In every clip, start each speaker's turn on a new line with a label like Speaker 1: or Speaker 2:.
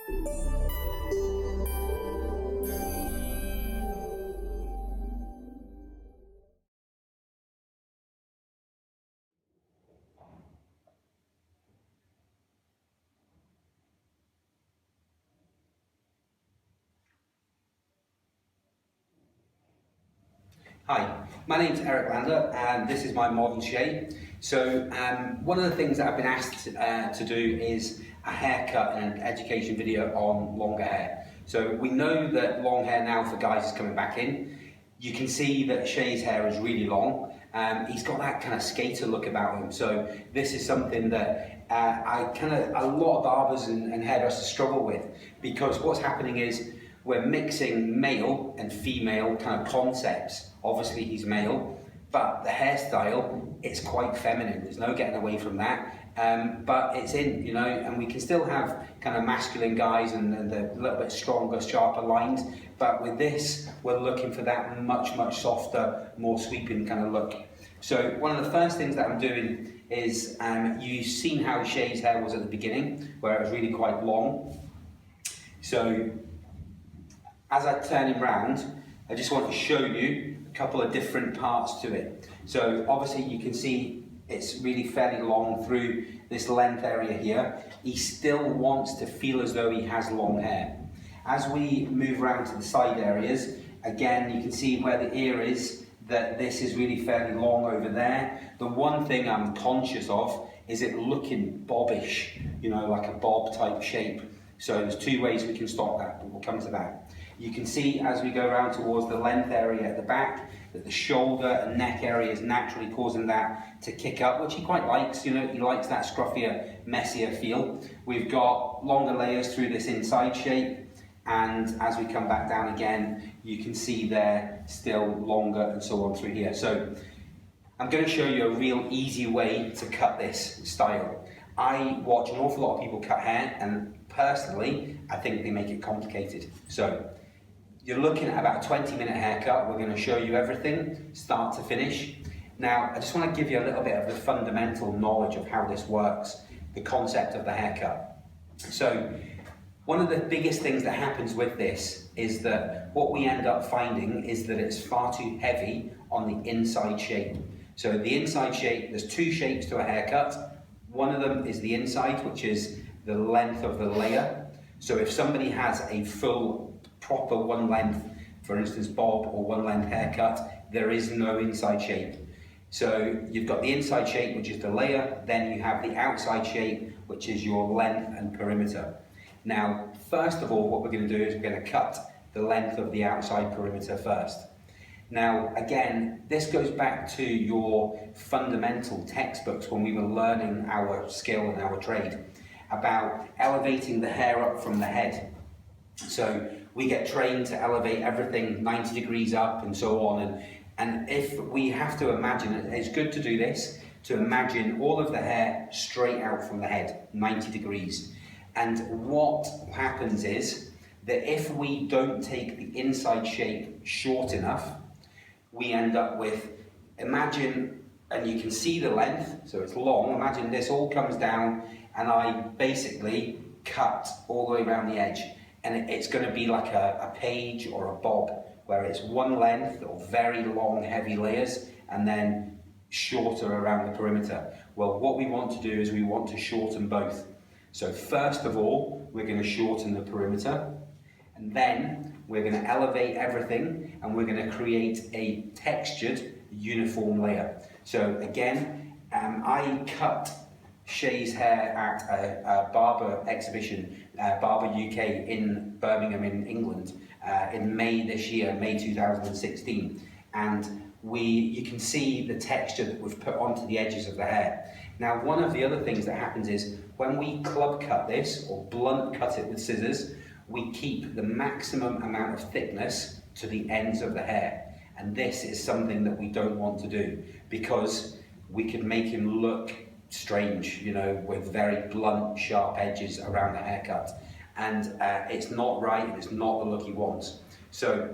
Speaker 1: Hi, my name's Erik and this is my model Shay. So one of the things that I've been asked to do is a haircut and an education video on longer hair. So we know that long hair now for guys is coming back in. You can see that Shay's hair is really long. He's got that kind of skater look about him. So this is something that a lot of barbers and hairdressers struggle with, because what's happening is we're mixing male and female kind of concepts. Obviously he's male, but the hairstyle, it's quite feminine. There's no getting away from that. But it's in, you know, and we can still have kind of masculine guys and a little bit stronger, sharper lines. But with this, we're looking for that much, much softer, more sweeping kind of look. So one of the first things that I'm doing is, you've seen how Shay's hair was at the beginning, where it was really quite long. So as I turn him round, I just want to show you a couple of different parts to it. So obviously you can see it's really fairly long through this length area here. He still wants to feel as though he has long hair. As we move around to the side areas, again you can see where the ear is, that this is really fairly long over there. The one thing I'm conscious of is it looking bobbish, you know, like a bob type shape. So there's two ways we can stop that, but we'll come to that. You can see as we go around towards the length area at the back that the shoulder and neck area is naturally causing that to kick up, which he quite likes. You know, he likes that scruffier, messier feel. We've got longer layers through this inside shape, and as we come back down again, you can see there still longer and so on through here. So I'm going to show you a real easy way to cut this style. I watch an awful lot of people cut hair, and personally, I think they make it complicated. So you're looking at about a 20-minute haircut. We're going to show you everything, start to finish. Now, I just want to give you a little bit of the fundamental knowledge of how this works, the concept of the haircut. So one of the biggest things that happens with this is that what we end up finding is that it's far too heavy on the inside shape. So the inside shape, there's two shapes to a haircut. One of them is the inside, which is the length of the layer. So if somebody has a full, proper one length, for instance bob or one length haircut, there is no inside shape. So you've got the inside shape, which is the layer, then you have the outside shape, which is your length and perimeter. Now, first of all, what we're going to do is we're going to cut the length of the outside perimeter first. Now, again, this goes back to your fundamental textbooks when we were learning our skill and our trade about elevating the hair up from the head. So we get trained to elevate everything 90 degrees up and so on. And if we have to imagine, it's good to do this, to imagine all of the hair straight out from the head, 90 degrees. And what happens is that if we don't take the inside shape short enough, we end up with, imagine, and you can see the length, so it's long, imagine this all comes down and I basically cut all the way around the edge. And it's going to be like a page or a bob, where it's one length or very long, heavy layers, and then shorter around the perimeter. Well, what we want to do is we want to shorten both. So first of all, we're going to shorten the perimeter, and then we're going to elevate everything, and we're going to create a textured, uniform layer. So again, I cut Shay's hair at a barber exhibition, Barber UK in Birmingham in England in May this year, May 2016, and you can see the texture that we've put onto the edges of the hair. Now, one of the other things that happens is when we club cut this or blunt cut it with scissors, we keep the maximum amount of thickness to the ends of the hair, and this is something that we don't want to do, because we could make him look strange, you know, with very blunt, sharp edges around the haircut, and it's not right, and it's not the look he wants. So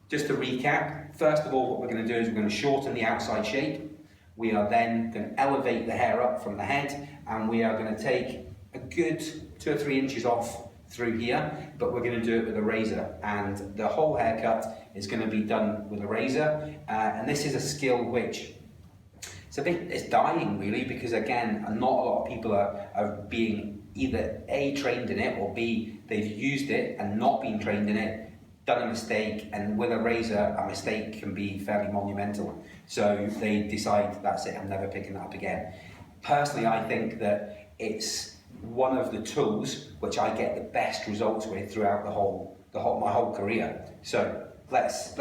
Speaker 1: just to recap, first of all, what we're going to do is we're going to shorten the outside shape. We are then going to elevate the hair up from the head, and we are going to take a good 2 or 3 inches off through here, but we're going to do it with a razor, and the whole haircut is going to be done with a razor. And this is a skill which it's dying really, because again, not a lot of people are being either A, trained in it, or B, they've used it and not been trained in it, done a mistake, and with a razor, a mistake can be fairly monumental. So they decide, that's it, I'm never picking that up again. Personally, I think that it's one of the tools which I get the best results with throughout my whole career. So let's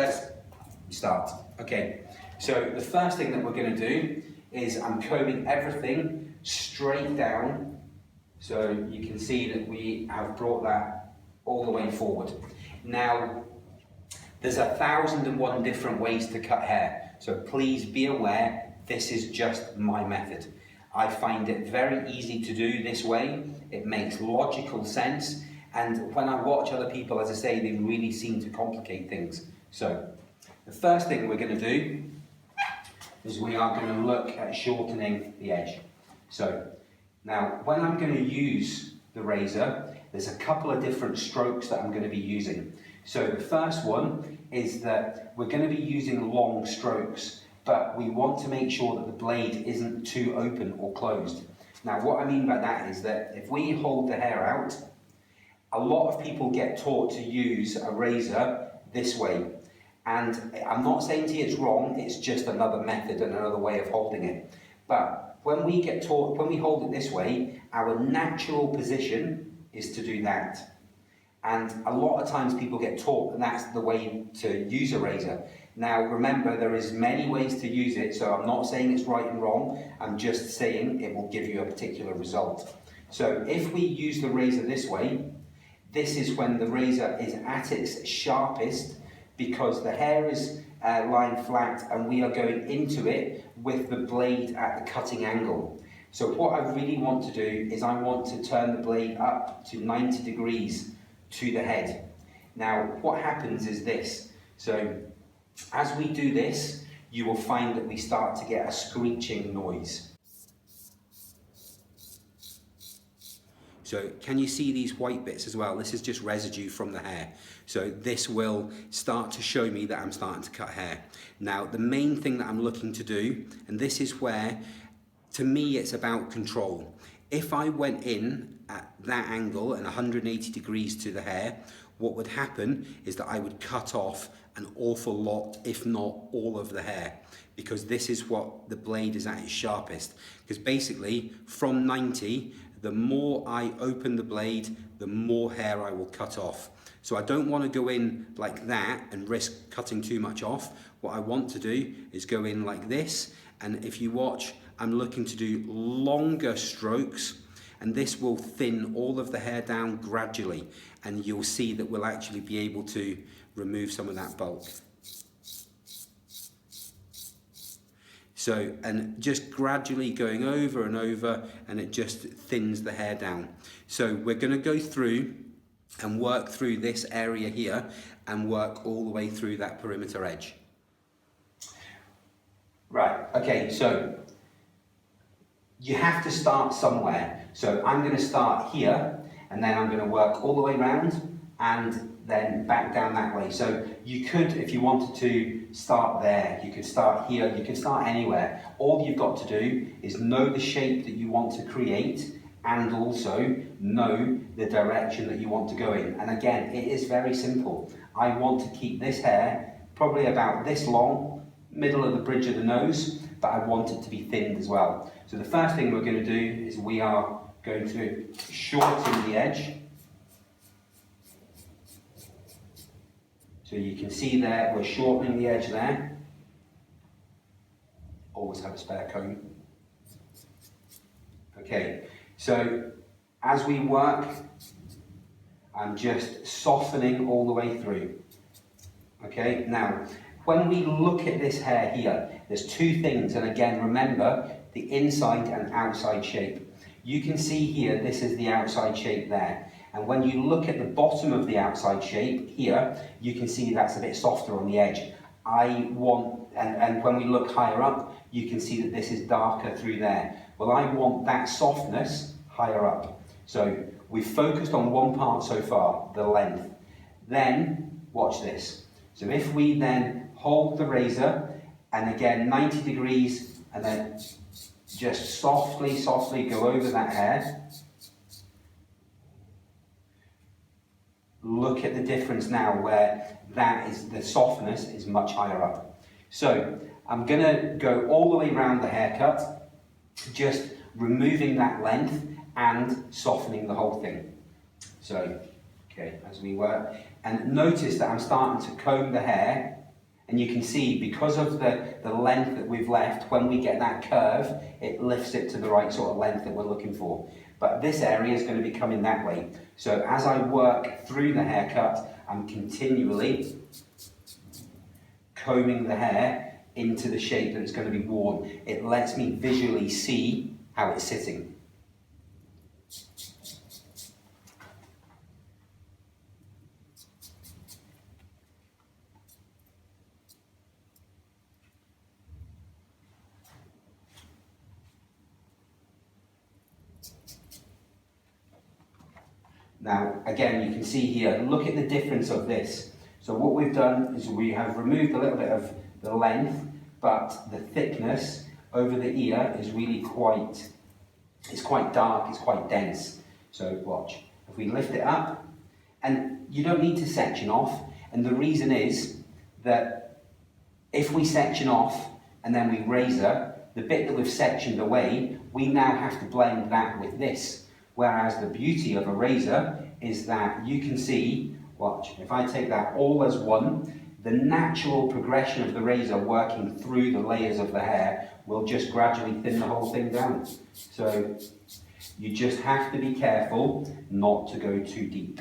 Speaker 1: start. Okay, so the first thing that we're going to do is I'm combing everything straight down, so you can see that we have brought that all the way forward. Now, there's 1,001 different ways to cut hair, so please be aware this is just my method. I find it very easy to do this way, it makes logical sense, and when I watch other people, as I say, they really seem to complicate things. So, the first thing we're going to do is we are going to look at shortening the edge. So, now when I'm going to use the razor, there's a couple of different strokes that I'm going to be using. So the first one is that we're going to be using long strokes, but we want to make sure that the blade isn't too open or closed. Now what I mean by that is that if we hold the hair out, a lot of people get taught to use a razor this way. And I'm not saying to you it's wrong, it's just another method and another way of holding it. But when we hold it this way, our natural position is to do that. And a lot of times people get taught that that's the way to use a razor. Now remember, there is many ways to use it, so I'm not saying it's right and wrong, I'm just saying it will give you a particular result. So if we use the razor this way, this is when the razor is at its sharpest, because the hair is lying flat and we are going into it with the blade at the cutting angle. So what I really want to do is I want to turn the blade up to 90 degrees to the head. Now what happens is this. So as we do this, you will find that we start to get a screeching noise. So can you see these white bits as well? This is just residue from the hair. So this will start to show me that I'm starting to cut hair. Now the main thing that I'm looking to do, and this is where, to me, it's about control. If I went in at that angle and 180 degrees to the hair, what would happen is that I would cut off an awful lot, if not all of the hair, because this is what the blade is at its sharpest. Because basically, from 90, the more I open the blade, the more hair I will cut off. So I don't want to go in like that and risk cutting too much off. What I want to do is go in like this, and if you watch, I'm looking to do longer strokes, and this will thin all of the hair down gradually, and you'll see that we'll actually be able to remove some of that bulk. So, and just gradually going over and over, and it just thins the hair down. So we're going to go through and work through this area here and work all the way through that perimeter edge. Right, okay, so you have to start somewhere. So I'm going to start here, and then I'm going to work all the way around and then back down that way. So you could, if you wanted to, start there, you could start here, you could start anywhere. All you've got to do is know the shape that you want to create and also know the direction that you want to go in. And again, it is very simple. I want to keep this hair probably about this long, middle of the bridge of the nose, but I want it to be thinned as well. So the first thing we're going to do is we are going to shorten the edge. So you can see there, we're shortening the edge there. Always have a spare comb. Okay, so as we work, I'm just softening all the way through. Okay, now, when we look at this hair here, there's two things, and again, remember, the inside and outside shape. You can see here, this is the outside shape there. And when you look at the bottom of the outside shape here, you can see that's a bit softer on the edge. And when we look higher up, you can see that this is darker through there. Well, I want that softness higher up. So we've focused on one part so far, the length. Then, watch this. So if we then hold the razor, and again 90 degrees, and then just softly, softly go over that hair. Look at the difference now where that is, the softness is much higher up. So I'm going to go all the way around the haircut, just removing that length and softening the whole thing. So, okay, as we work, and notice that I'm starting to comb the hair, and you can see because of the length that we've left, when we get that curve, it lifts it to the right sort of length that we're looking for. But this area is going to be coming that way. So as I work through the haircut, I'm continually combing the hair into the shape that it's going to be worn. It lets me visually see how it's sitting. Now, again, you can see here, look at the difference of this. So what we've done is we have removed a little bit of the length, but the thickness over the ear is really quite, it's quite dark, it's quite dense. So watch, if we lift it up, and you don't need to section off, and the reason is that if we section off and then we razor, the bit that we've sectioned away, we now have to blend that with this. Whereas the beauty of a razor is that you can see, watch, if I take that all as one, the natural progression of the razor working through the layers of the hair will just gradually thin the whole thing down. So you just have to be careful not to go too deep.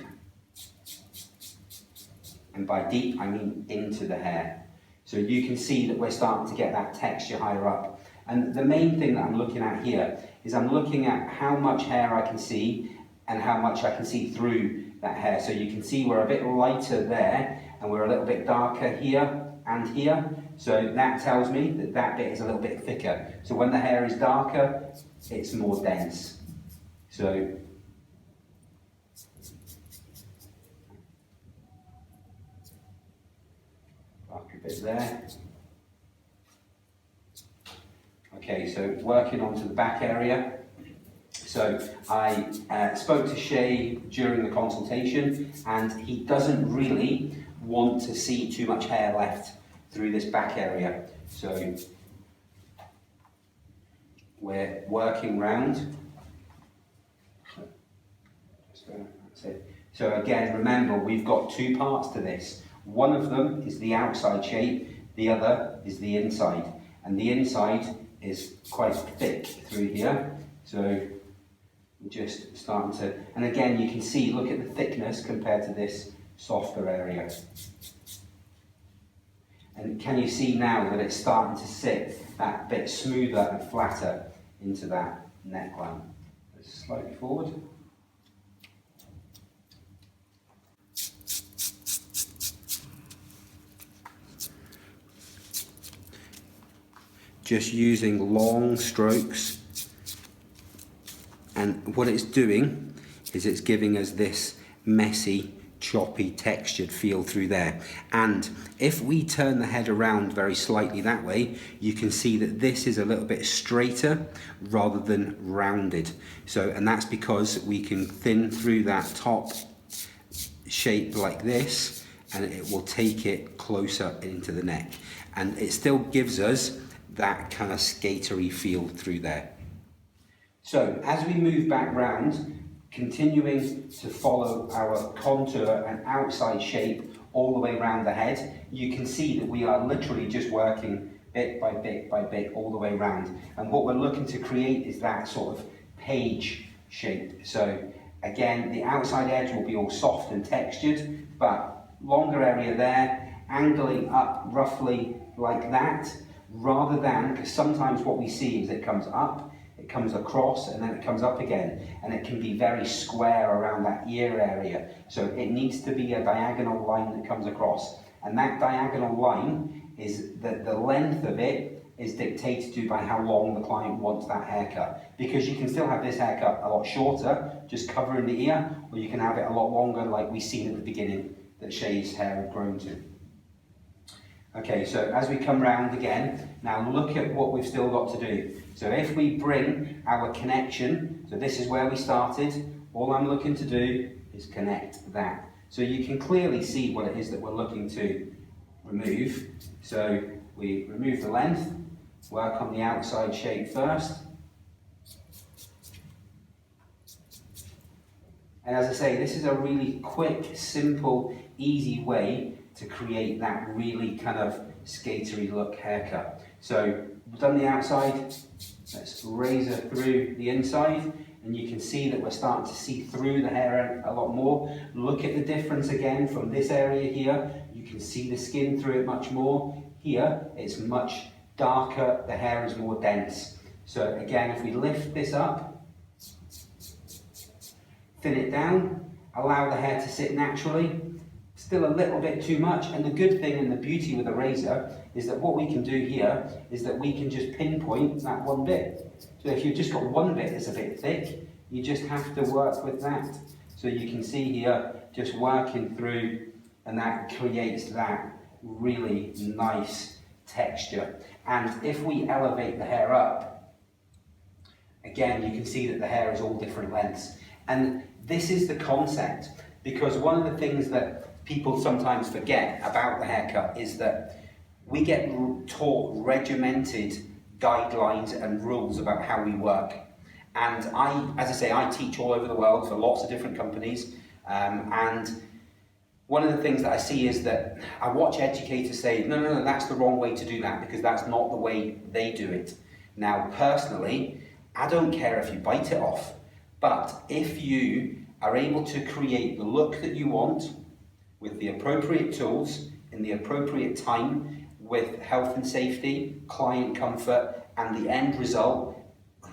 Speaker 1: And by deep, I mean into the hair. So you can see that we're starting to get that texture higher up. And the main thing that I'm looking at here is I'm looking at how much hair I can see and how much I can see through that hair. So you can see we're a bit lighter there and we're a little bit darker here and here. So that tells me that that bit is a little bit thicker. So when the hair is darker, it's more dense. So darker bit there. Okay, so working onto the back area. So I spoke to Shay during the consultation, and he doesn't really want to see too much hair left through this back area. So we're working round. That's it. So again, remember, we've got two parts to this. One of them is the outside shape, the other is the inside. And the inside is quite thick through here, so we're just starting to, and again you can see, look at the thickness compared to this softer area. And can you see now that it's starting to sit that bit smoother and flatter into that neckline? Slightly forward. Just using long strokes, and what it's doing is it's giving us this messy, choppy, textured feel through there. And if we turn the head around very slightly that way, you can see that this is a little bit straighter rather than rounded. So, and that's because we can thin through that top shape like this, and it will take it closer into the neck. And it still gives us that kind of skatery feel through there. So as we move back round, continuing to follow our contour and outside shape all the way around the head, you can see that we are literally just working bit by bit by bit all the way around. And what we're looking to create is that sort of page shape. So again, the outside edge will be all soft and textured, but longer area there, angling up roughly like that, rather than, because sometimes what we see is it comes up, it comes across, and then it comes up again, and it can be very square around that ear area. So it needs to be a diagonal line that comes across, and that diagonal line is the length of it is dictated to by how long the client wants that haircut. Because you can still have this haircut a lot shorter, just covering the ear, or you can have it a lot longer like we've seen at the beginning that Shay's hair had grown to. Okay, so as we come round again, now look at what we've still got to do. So if we bring our connection, so this is where we started, all I'm looking to do is connect that. So you can clearly see what it is that we're looking to remove. So we remove the length, work on the outside shape first. And as I say, this is a really quick, simple, easy way to create that really kind of skatery look haircut. So we've done the outside, let's razor through the inside, and you can see that we're starting to see through the hair a lot more. Look at the difference again from this area here. You can see the skin through it much more. Here, it's much darker, the hair is more dense. So again, if we lift this up, thin it down, allow the hair to sit naturally. Still a little bit too much, and the good thing and the beauty with a razor is that what we can do here is that we can just pinpoint that one bit. So if you've just got one bit that's a bit thick, you just have to work with that. So you can see here, just working through, and that creates that really nice texture. And if we elevate the hair up, again, you can see that the hair is all different lengths. And this is the concept, because one of the things that people sometimes forget about the haircut is that we get taught regimented guidelines and rules about how we work. And as I say, I teach all over the world for lots of different companies. And one of the things that I see is that I watch educators say, no, that's the wrong way to do that because that's not the way they do it. Now, personally, I don't care if you bite it off, but if you are able to create the look that you want, with the appropriate tools, in the appropriate time, with health and safety, client comfort, and the end result,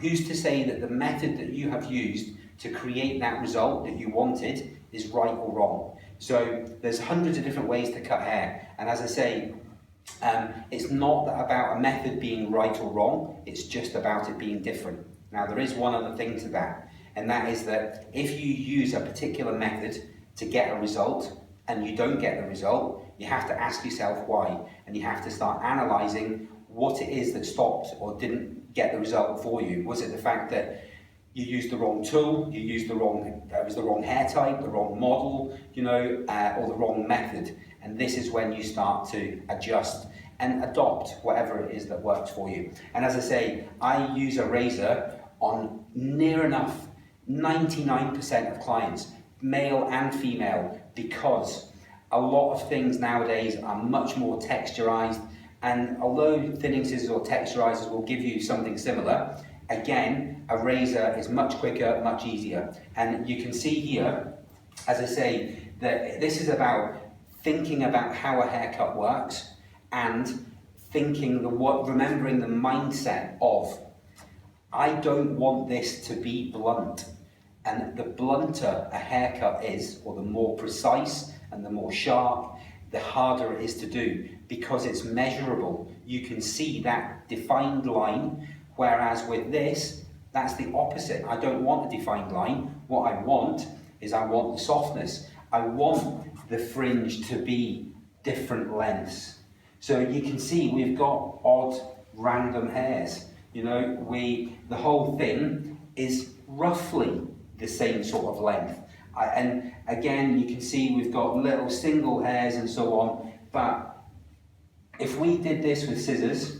Speaker 1: who's to say that the method that you have used to create that result that you wanted is right or wrong? So there's hundreds of different ways to cut hair, and as I say, it's not about a method being right or wrong, it's just about it being different. Now there is one other thing to that, and that is that if you use a particular method to get a result, and you don't get the result, you have to ask yourself why, and you have to start analysing what it is that stopped or didn't get the result for you. Was it the fact that you used the wrong tool, you used the wrong hair type, the wrong model, or the wrong method? And this is when you start to adjust and adopt whatever it is that works for you. And as I say, I use a razor on near enough 99% of clients, male and female, because a lot of things nowadays are much more texturized, and although thinning scissors or texturizers will give you something similar, again, a razor is much quicker, much easier. And you can see here, as I say, that this is about thinking about how a haircut works and remembering the mindset of, I don't want this to be blunt. And the blunter a haircut is, or the more precise and the more sharp, the harder it is to do because it's measurable. You can see that defined line, whereas with this, that's the opposite. I don't want a defined line. What I want is the softness. I want the fringe to be different lengths. So you can see we've got odd, random hairs. The whole thing is roughly the same sort of length. And again, you can see we've got little single hairs and so on, but if we did this with scissors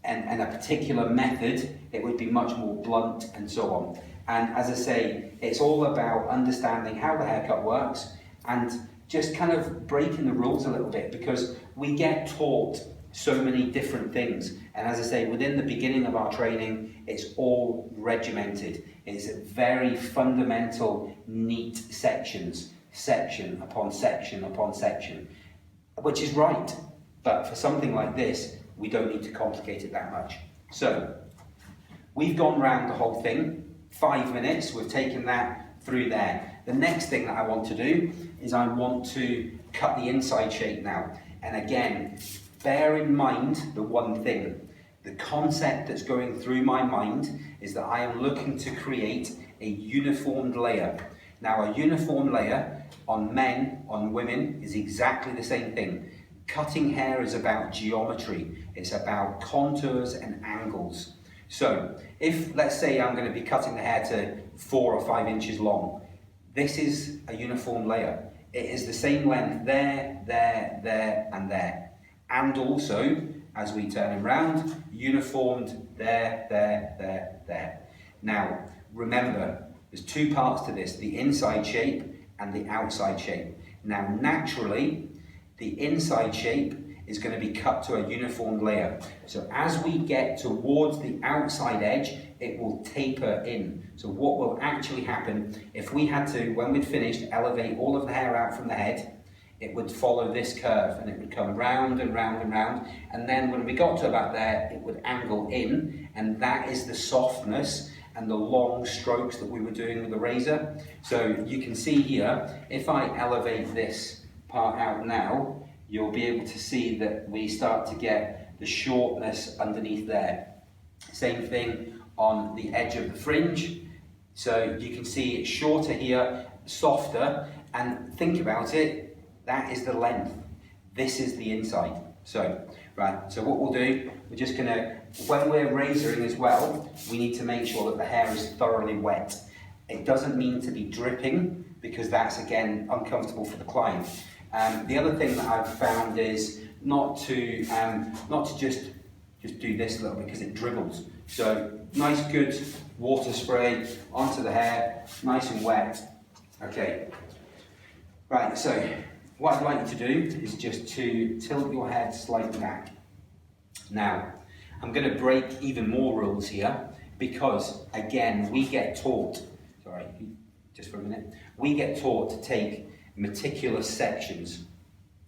Speaker 1: and a particular method, it would be much more blunt and so on. And as I say, it's all about understanding how the haircut works and just kind of breaking the rules a little bit, because we get taught so many different things. And as I say, within the beginning of our training, it's all regimented. It's very fundamental, neat sections, section upon section upon section, which is right. But for something like this, we don't need to complicate it that much. So we've gone round the whole thing, 5 minutes, we've taken that through there. The next thing that I want to do is I want to cut the inside shape now. And again, bear in mind the one thing. The concept that's going through my mind is that I am looking to create a uniformed layer. Now, a uniform layer on men, on women, is exactly the same thing. Cutting hair is about geometry. It's about contours and angles. So, if, let's say, I'm going to be cutting the hair to 4 or 5 inches long, this is a uniform layer. It is the same length there, there, and there. And also, as we turn it round, uniformed there, there. Now, remember, there's 2 parts to this, the inside shape and the outside shape. Now, naturally, the inside shape is going to be cut to a uniform layer. So as we get towards the outside edge, it will taper in. So what will actually happen, if we had to, when we'd finished, elevate all of the hair out from the head, it would follow this curve and it would come round and round and round. And then when we got to about there, it would angle in, and that is the softness and the long strokes that we were doing with the razor. So you can see here, if I elevate this part out now, you'll be able to see that we start to get the shortness underneath there. Same thing on the edge of the fringe. So you can see it's shorter here, softer, and think about it, that is the length. This is the inside. So, right, so what we'll do, we're just gonna, when we're razoring as well, we need to make sure that the hair is thoroughly wet. It doesn't mean to be dripping, because that's, again, uncomfortable for the client. The other thing that I've found is not to just do this a little bit, because it dribbles. So nice good water spray onto the hair, nice and wet. Okay, right, so what I'd like you to do is just to tilt your head slightly back. Now, I'm going to break even more rules here, because again, we get taught, sorry, just for a minute, we get taught to take meticulous sections,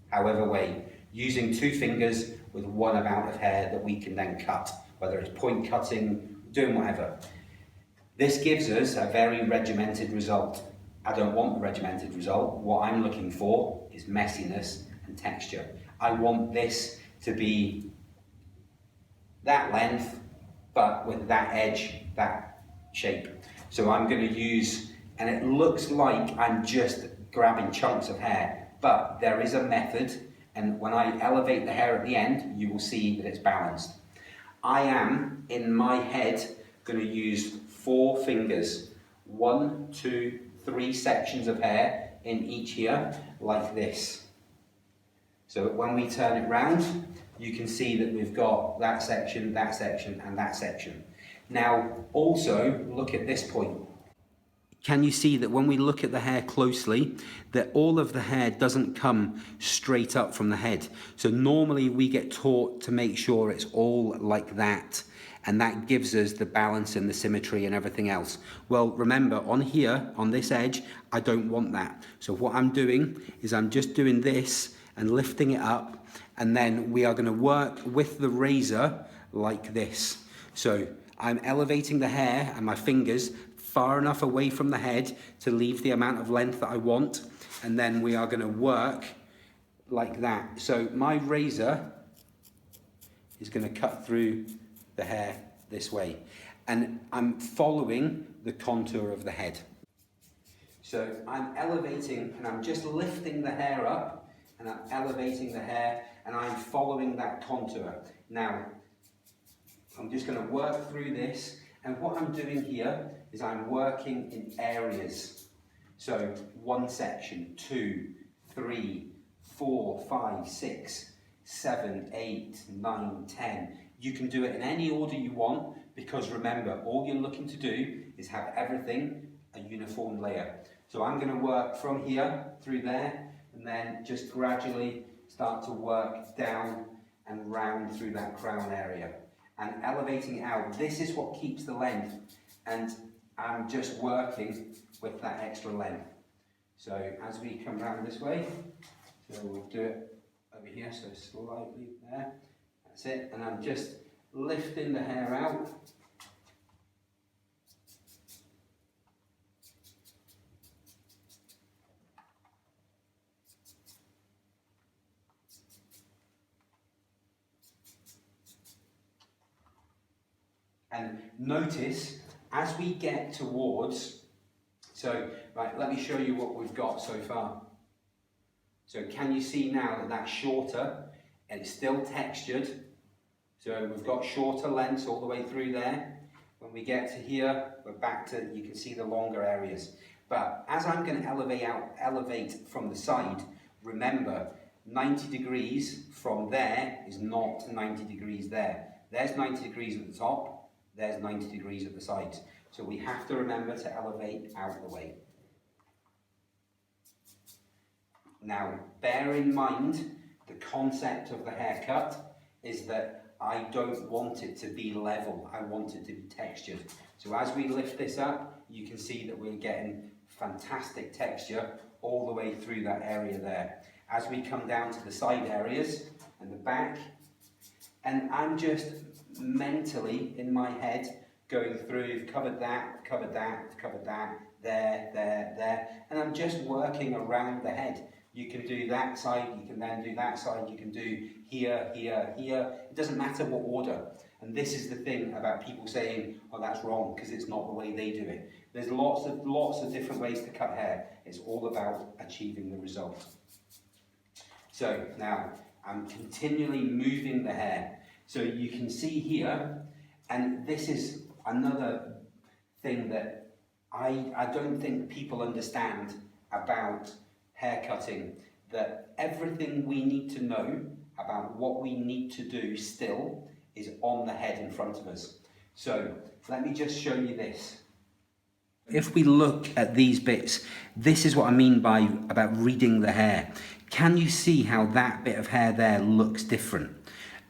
Speaker 1: however way, using 2 fingers with 1 amount of hair that we can then cut, whether it's point cutting, doing whatever. This gives us a very regimented result. I don't want the regimented result. What I'm looking for is messiness and texture. I want this to be that length, but with that edge, that shape. So I'm going to use, and it looks like I'm just grabbing chunks of hair, but there is a method, and when I elevate the hair at the end, you will see that it's balanced. I am, in my head, going to use 4 fingers, 1, 2, 3 sections of hair in each here, like this. So when we turn it round, you can see that we've got that section, and that section. Now, also, look at this point. Can you see that when we look at the hair closely, that all of the hair doesn't come straight up from the head? So normally we get taught to make sure it's all like that, and that gives us the balance and the symmetry and everything else. Well, remember, on here, on this edge, I don't want that. So what I'm doing is I'm just doing this and lifting it up, and then we are going to work with the razor like this. So I'm elevating the hair and my fingers far enough away from the head to leave the amount of length that I want, and then we are going to work like that. So my razor is going to cut through the hair this way, and I'm following the contour of the head. So I'm elevating, and I'm just lifting the hair up, and I'm elevating the hair, and I'm following that contour. Now, I'm just going to work through this, and what I'm doing here is I'm working in areas. So 1 section, 2, 3, 4, 5, 6, 7, 8, 9, 10. You can do it in any order you want, because remember, all you're looking to do is have everything a uniform layer. So I'm going to work from here through there, and then just gradually start to work down and round through that crown area. And elevating it out, this is what keeps the length, and I'm just working with that extra length. So as we come round this way, so we'll do it over here, so slightly there, that's it, and I'm just lifting the hair out. And notice, as we get towards, so, right, let me show you what we've got so far. So can you see now that that's shorter and it's still textured? So we've got shorter lengths all the way through there. When we get to here, we're back to, you can see the longer areas. But as I'm going to elevate from the side, remember, 90 degrees from there is not 90 degrees there. There's 90 degrees at the top, there's 90 degrees at the sides. So we have to remember to elevate out the way. Now, bear in mind, the concept of the haircut is that I don't want it to be level, I want it to be textured. So as we lift this up, you can see that we're getting fantastic texture all the way through that area there. As we come down to the side areas and the back, and I'm just mentally in my head going through, covered that, covered that, covered that, there, and I'm just working around the head. You can do that side, you can then do that side, you can do here, here, here. It doesn't matter what order. And this is the thing about people saying, oh, that's wrong, because it's not the way they do it. There's lots of different ways to cut hair. It's all about achieving the result. So now, I'm continually moving the hair. So you can see here, and this is another thing that I don't think people understand about hair cutting, that everything we need to know about what we need to do still is on the head in front of us. So let me just show you this. If we look at these bits, this is what I mean by about reading the hair. Can you see how that bit of hair there looks different?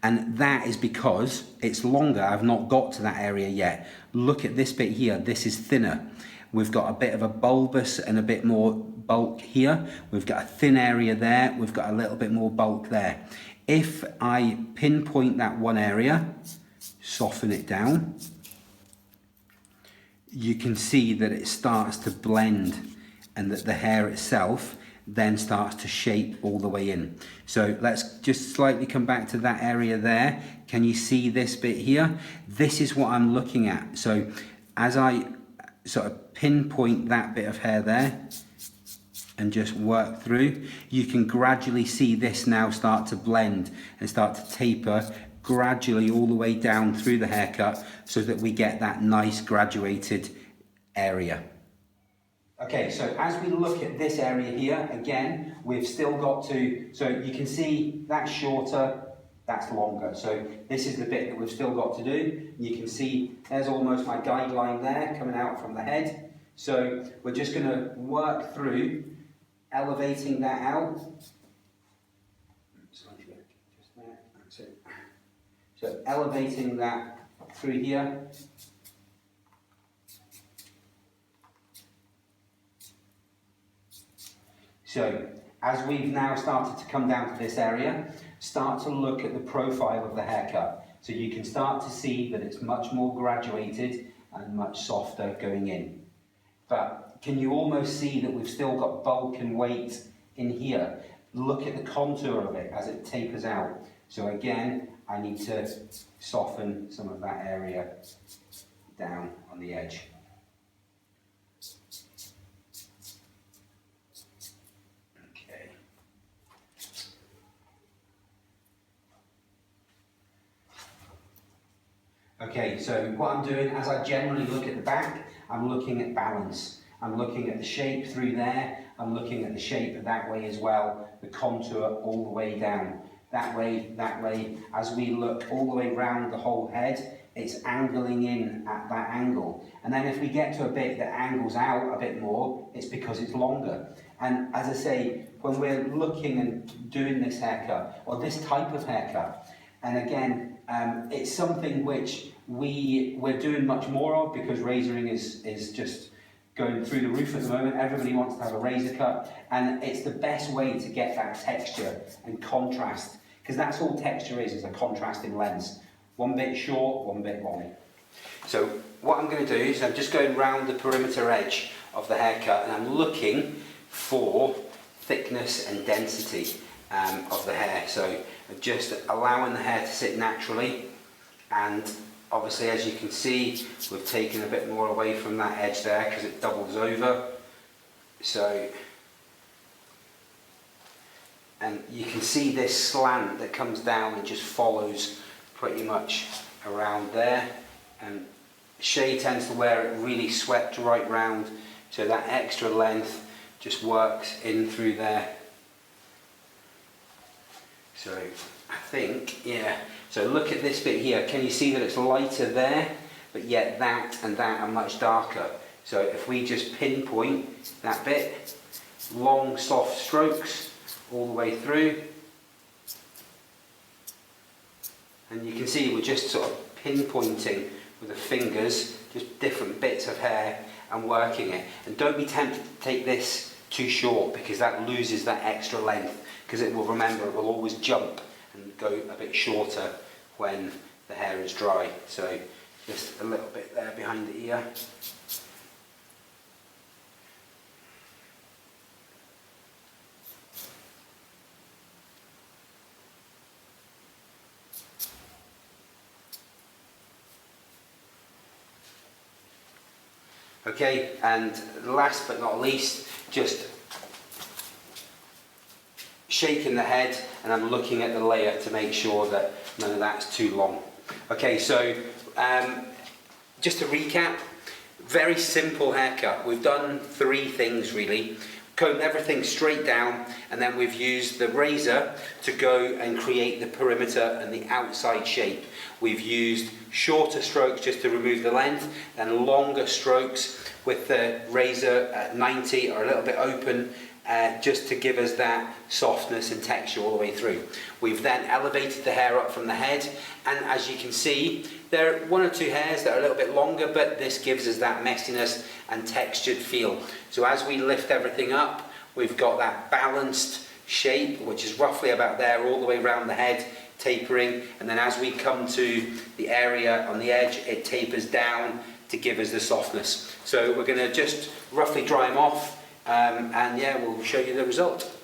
Speaker 1: And that is because it's longer. I've not got to that area yet. Look at this bit here. This is thinner. We've got a bit of a bulbous and a bit more bulk here. We've got a thin area there. We've got a little bit more bulk there. If I pinpoint that one area, soften it down, you can see that it starts to blend and that the hair itself then starts to shape all the way in. So let's just slightly come back to that area there. Can you see this bit here? This is what I'm looking at. So as I sort of pinpoint that bit of hair there and just work through, you can gradually see this now start to blend and start to taper gradually all the way down through the haircut so that we get that nice graduated area. Okay, so as we look at this area here, again, we've still got to, so you can see that's shorter, that's longer. So this is the bit that we've still got to do. You can see there's almost my guideline there coming out from the head. So we're just going to work through elevating that out. Just there, that's it. So elevating that through here. So as we've now started to come down to this area, start to look at the profile of the haircut. So you can start to see that it's much more graduated and much softer going in. But can you almost see that we've still got bulk and weight in here? Look at the contour of it as it tapers out. So again, I need to soften some of that area down on the edge. Okay, so what I'm doing, as I generally look at the back, I'm looking at balance. I'm looking at the shape through there, I'm looking at the shape that way as well, the contour all the way down. That way, as we look all the way round the whole head, it's angling in at that angle. And then if we get to a bit that angles out a bit more, it's because it's longer. And as I say, when we're looking and doing this haircut, or this type of haircut, and again, it's something which we're doing much more of because razoring is just going through the roof at the moment. Everybody wants to have a razor cut, and it's the best way to get that texture and contrast, because that's all texture is a contrasting lens. One bit short, one bit long. So what I'm going to do is I'm just going round the perimeter edge of the haircut, and I'm looking for thickness and density of the hair. So just allowing the hair to sit naturally and obviously, as you can see, we've taken a bit more away from that edge there because it doubles over. So, and you can see this slant that comes down and just follows pretty much around there. And Shay tends to wear it really swept right round, so that extra length just works in through there. So I think, yeah, so look at this bit here. Can you see that it's lighter there, but yet that and that are much darker? So if we just pinpoint that bit, long soft strokes all the way through, and you can see we're just sort of pinpointing with the fingers just different bits of hair and working it. And don't be tempted to take this too short, because that loses that extra length, because it will, remember, it will always jump and go a bit shorter when the hair is dry. So just a little bit there behind the ear. Okay, and last but not least, just shaking the head, and I'm looking at the layer to make sure that none of that's too long. Okay, so just to recap, very simple haircut. We've done 3 things really. Combed everything straight down, and then we've used the razor to go and create the perimeter and the outside shape. We've used shorter strokes just to remove the length, and longer strokes with the razor at 90 or a little bit open, just to give us that softness and texture all the way through. We've then elevated the hair up from the head, and as you can see, there are 1 or 2 hairs that are a little bit longer, but this gives us that messiness and textured feel. So as we lift everything up, we've got that balanced shape, which is roughly about there all the way around the head, tapering, and then as we come to the area on the edge, it tapers down to give us the softness. So we're going to just roughly dry them off, and yeah, we'll show you the result.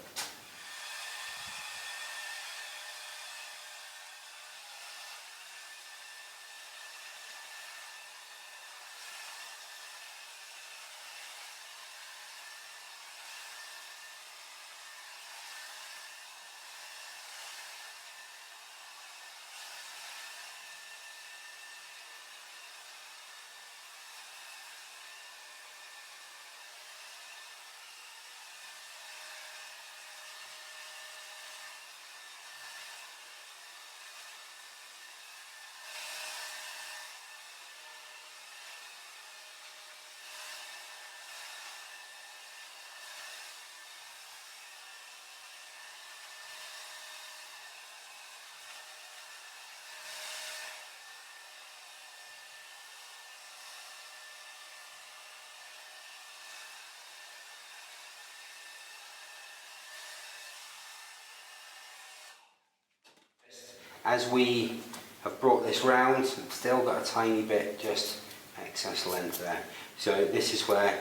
Speaker 1: As we have brought this round, it's still got a tiny bit just excess length there. So this is where,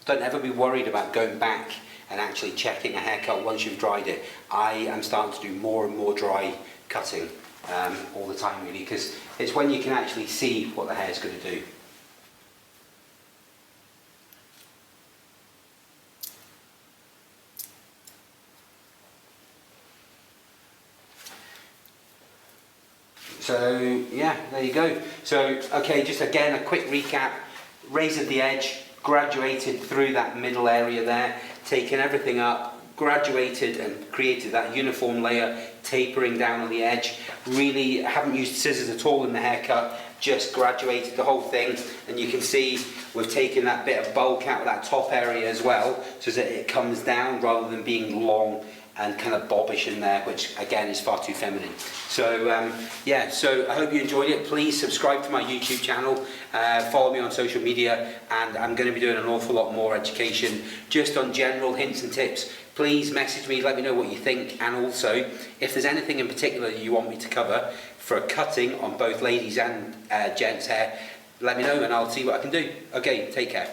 Speaker 1: don't ever be worried about going back and actually checking a haircut once you've dried it. I am starting to do more and more dry cutting all the time really, because it's when you can actually see what the hair's going to do. So yeah, there you go. So okay, just again a quick recap. Razored the edge, graduated through that middle area there, taken everything up, graduated and created that uniform layer, tapering down on the edge. Really haven't used scissors at all in the haircut, just graduated the whole thing, and you can see we've taken that bit of bulk out of that top area as well, so that it comes down rather than being long and kind of bobbish in there, which again is far too feminine. So yeah, so I hope you enjoyed it. Please subscribe to my YouTube channel, follow me on social media, and I'm going to be doing an awful lot more education just on general hints and tips. Please message me, let me know what you think, and also if there's anything in particular you want me to cover for cutting on both ladies and gents hair, let me know and I'll see what I can do. Okay, take care.